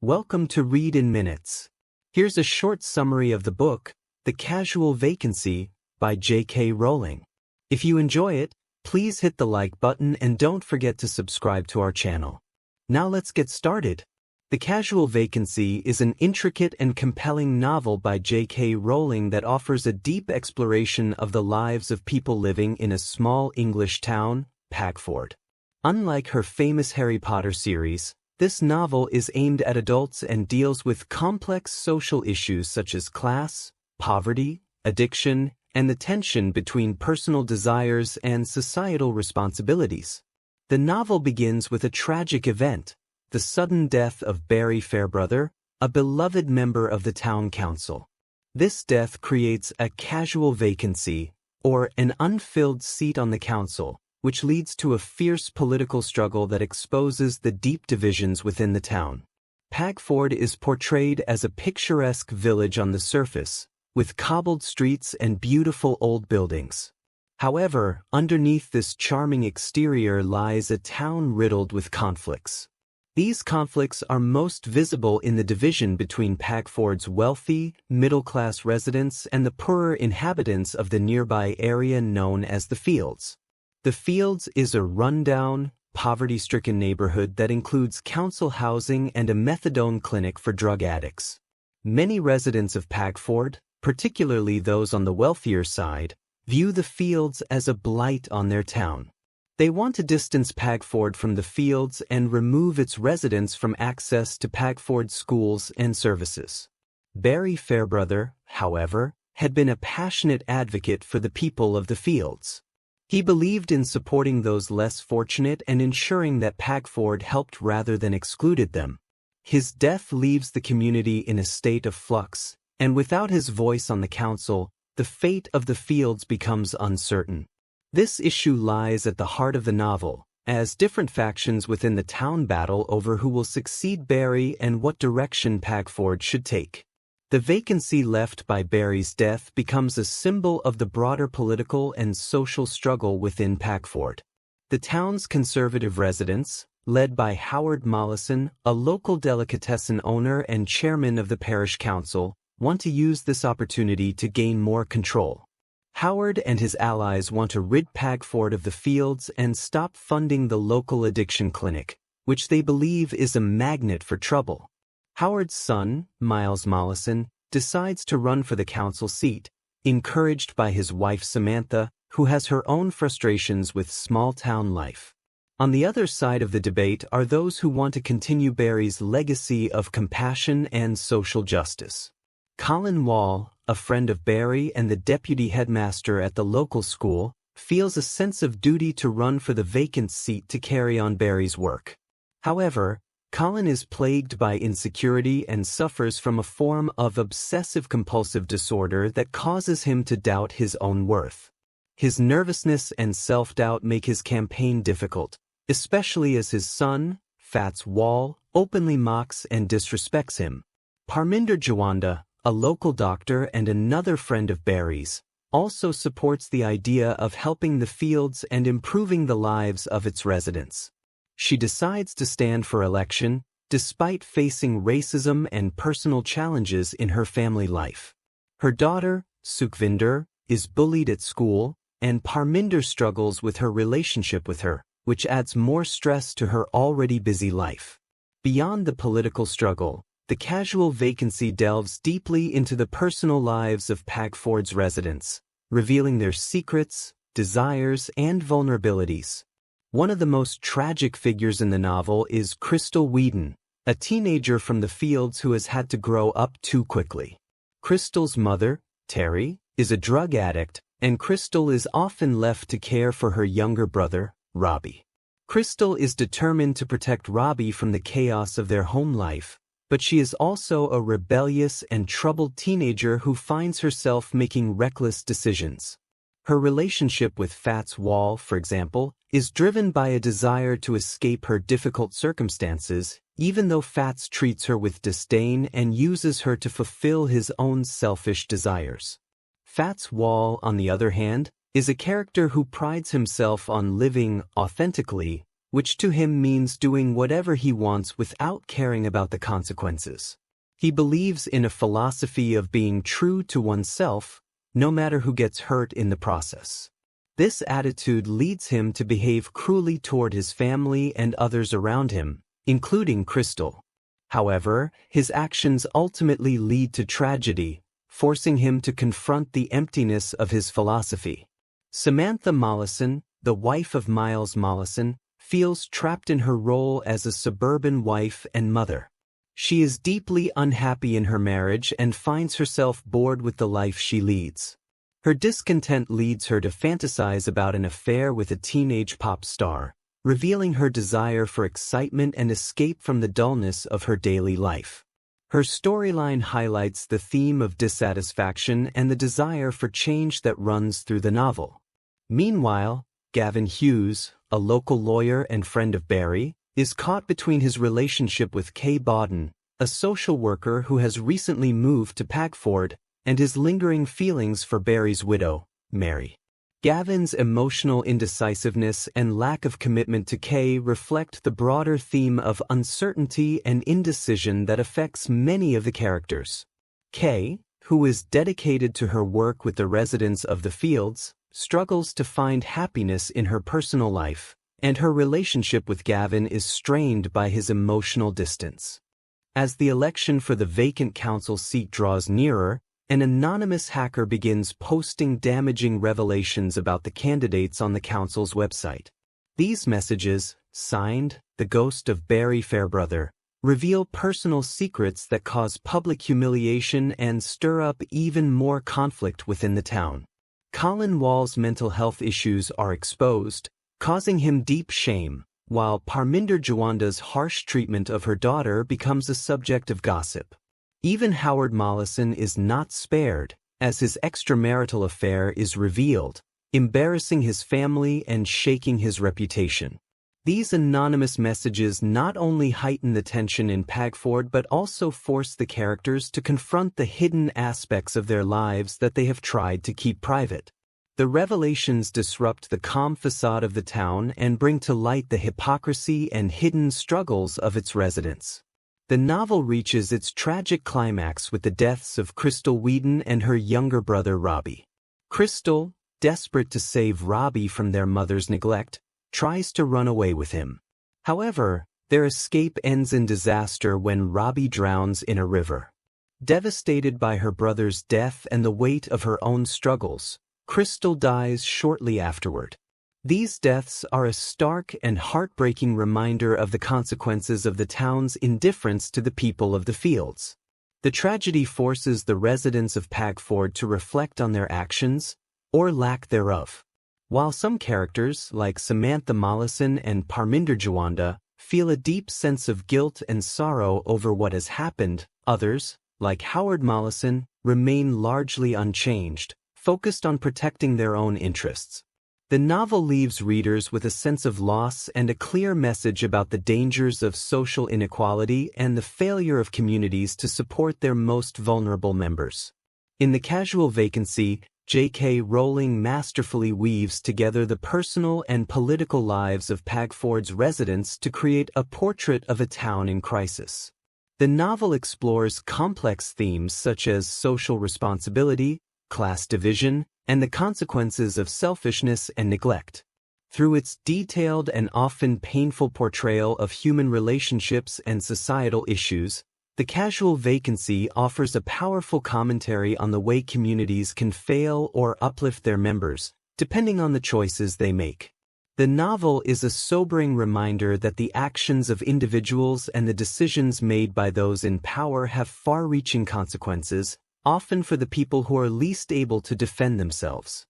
Welcome to Read in Minutes. Here's a short summary of the book, The Casual Vacancy, by J.K. Rowling. If you enjoy it, please hit the like button and don't forget to subscribe to our channel. Now let's get started. The Casual Vacancy is an intricate and compelling novel by J.K. Rowling that offers a deep exploration of the lives of people living in a small English town, Pagford. Unlike her famous Harry Potter series, this novel is aimed at adults and deals with complex social issues such as class, poverty, addiction, and the tension between personal desires and societal responsibilities. The novel begins with a tragic event, the sudden death of Barry Fairbrother, a beloved member of the town council. This death creates a casual vacancy, or an unfilled seat on the council, which leads to a fierce political struggle that exposes the deep divisions within the town. Pagford is portrayed as a picturesque village on the surface, with cobbled streets and beautiful old buildings. However, underneath this charming exterior lies a town riddled with conflicts. These conflicts are most visible in the division between Pagford's wealthy, middle-class residents and the poorer inhabitants of the nearby area known as the Fields. The Fields is a rundown, poverty-stricken neighborhood that includes council housing and a methadone clinic for drug addicts. Many residents of Pagford, particularly those on the wealthier side, view the Fields as a blight on their town. They want to distance Pagford from the Fields and remove its residents from access to Pagford schools and services. Barry Fairbrother, however, had been a passionate advocate for the people of the Fields. He believed in supporting those less fortunate and ensuring that Pagford helped rather than excluded them. His death leaves the community in a state of flux, and without his voice on the council, the fate of the Fields becomes uncertain. This issue lies at the heart of the novel, as different factions within the town battle over who will succeed Barry and what direction Pagford should take. The vacancy left by Barry's death becomes a symbol of the broader political and social struggle within Pagford. The town's conservative residents, led by Howard Mollison, a local delicatessen owner and chairman of the parish council, want to use this opportunity to gain more control. Howard and his allies want to rid Pagford of the Fields and stop funding the local addiction clinic, which they believe is a magnet for trouble. Howard's son, Miles Mollison, decides to run for the council seat, encouraged by his wife Samantha, who has her own frustrations with small-town life. On the other side of the debate are those who want to continue Barry's legacy of compassion and social justice. Colin Wall, a friend of Barry and the deputy headmaster at the local school, feels a sense of duty to run for the vacant seat to carry on Barry's work. However, Colin is plagued by insecurity and suffers from a form of obsessive-compulsive disorder that causes him to doubt his own worth. His nervousness and self-doubt make his campaign difficult, especially as his son, Fats Wall, openly mocks and disrespects him. Parminder Jawanda, a local doctor and another friend of Barry's, also supports the idea of helping the Fields and improving the lives of its residents. She decides to stand for election, despite facing racism and personal challenges in her family life. Her daughter, Sukhvinder, is bullied at school, and Parminder struggles with her relationship with her, which adds more stress to her already busy life. Beyond the political struggle, The Casual Vacancy delves deeply into the personal lives of Pagford's residents, revealing their secrets, desires, and vulnerabilities. One of the most tragic figures in the novel is Crystal Weedon, a teenager from the Fields who has had to grow up too quickly. Crystal's mother, Terry, is a drug addict, and Crystal is often left to care for her younger brother, Robbie. Crystal is determined to protect Robbie from the chaos of their home life, but she is also a rebellious and troubled teenager who finds herself making reckless decisions. Her relationship with Fats Wall, for example, is driven by a desire to escape her difficult circumstances, even though Fats treats her with disdain and uses her to fulfill his own selfish desires. Fats Wall, on the other hand, is a character who prides himself on living authentically, which to him means doing whatever he wants without caring about the consequences. He believes in a philosophy of being true to oneself, no matter who gets hurt in the process. This attitude leads him to behave cruelly toward his family and others around him, including Crystal. However, his actions ultimately lead to tragedy, forcing him to confront the emptiness of his philosophy. Samantha Mollison, the wife of Miles Mollison, feels trapped in her role as a suburban wife and mother. She is deeply unhappy in her marriage and finds herself bored with the life she leads. Her discontent leads her to fantasize about an affair with a teenage pop star, revealing her desire for excitement and escape from the dullness of her daily life. Her storyline highlights the theme of dissatisfaction and the desire for change that runs through the novel. Meanwhile, Gavin Hughes, a local lawyer and friend of Barry, is caught between his relationship with Kay Bawden, a social worker who has recently moved to Pagford, and his lingering feelings for Barry's widow, Mary. Gavin's emotional indecisiveness and lack of commitment to Kay reflect the broader theme of uncertainty and indecision that affects many of the characters. Kay, who is dedicated to her work with the residents of the fields, struggles to find happiness in her personal life, and her relationship with Gavin is strained by his emotional distance. As the election for the vacant council seat draws nearer, an anonymous hacker begins posting damaging revelations about the candidates on the council's website. These messages, signed, "The Ghost of Barry Fairbrother," reveal personal secrets that cause public humiliation and stir up even more conflict within the town. Colin Wall's mental health issues are exposed, causing him deep shame, while Parminder Jawanda's harsh treatment of her daughter becomes a subject of gossip. Even Howard Mollison is not spared, as his extramarital affair is revealed, embarrassing his family and shaking his reputation. These anonymous messages not only heighten the tension in Pagford but also force the characters to confront the hidden aspects of their lives that they have tried to keep private. The revelations disrupt the calm facade of the town and bring to light the hypocrisy and hidden struggles of its residents. The novel reaches its tragic climax with the deaths of Crystal Weedon and her younger brother Robbie. Crystal, desperate to save Robbie from their mother's neglect, tries to run away with him. However, their escape ends in disaster when Robbie drowns in a river. Devastated by her brother's death and the weight of her own struggles, Crystal dies shortly afterward. These deaths are a stark and heartbreaking reminder of the consequences of the town's indifference to the people of the fields. The tragedy forces the residents of Pagford to reflect on their actions, or lack thereof. While some characters, like Samantha Mollison and Parminder Jawanda, feel a deep sense of guilt and sorrow over what has happened, others, like Howard Mollison, remain largely unchanged, focused on protecting their own interests. The novel leaves readers with a sense of loss and a clear message about the dangers of social inequality and the failure of communities to support their most vulnerable members. In the Casual Vacancy, J.K. Rowling masterfully weaves together the personal and political lives of Pagford's residents to create a portrait of a town in crisis. The novel explores complex themes such as social responsibility, class division, and the consequences of selfishness and neglect. Through its detailed and often painful portrayal of human relationships and societal issues, The Casual Vacancy offers a powerful commentary on the way communities can fail or uplift their members, depending on the choices they make. The novel is a sobering reminder that the actions of individuals and the decisions made by those in power have far-reaching consequences, often for the people who are least able to defend themselves.